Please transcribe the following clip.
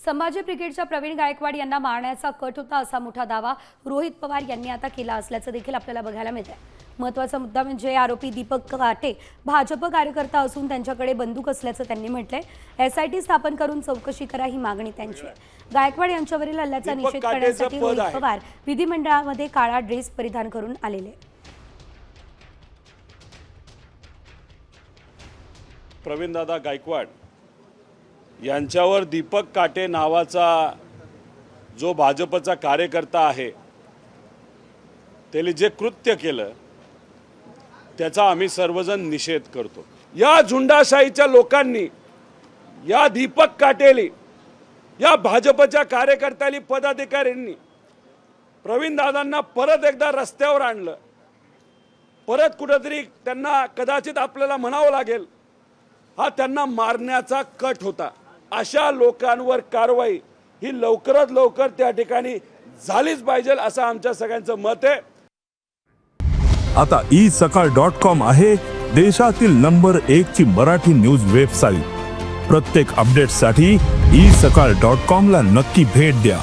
संभाजी ब्रिगेडच्या प्रवीण गायकवाड यांना मारण्याचा कट होता असा मोठा दावा रोहित पवार यांनी आता केला असल्याचं देखील आपल्याला बघायला मिळतंय। महत्त्वाचा मुद्दा म्हणजे आरोपी दीपक काटे भाजप कार्यकर्ता असून त्यांच्याकडे बंदूक असल्याचं त्यांनी म्हटलंय। एसआयटी स्थापन करून चौकशी करा ही मागणी त्यांची आहे। गायकवाड यांच्यावरील हल्ल्याचा निषेध करण्यासाठी रोहित पवार विधिमंडळामध्ये काळा ड्रेस परिधान करून आलेले। प्रवीण दादा गायकवाड यांच्यावर दीपक काटे नावाचा जो भाजपचा कार्यकर्ता आहे त्याने जे कृत्य केलं त्याचा आम्ही सर्वजण निषेध करतो। या झुंडाशाहीच्या लोकांनी या दीपक काटेली या भाजपच्या कार्यकर्त्यांनी पदाधिकाऱ्यांनी प्रवीण दादांना परत एकदा रस्त्यावर आणलं। परत कुठेतरी त्यांना कदाचित आपल्याला म्हणावं लागेल हा त्यांना मारण्याचा कट होता। अशा लोकांवर कारवाई ही लवकरात लवकर त्या ठिकाणी झालीच पाहिजे असं आमच्या सगळ्यांचं मत आहे। आता isakal.com आहे देशातील नंबर 1 ची मराठी न्यूज वेबसाईट। प्रत्येक अपडेटसाठी isakal.com ला नक्की भेट द्या।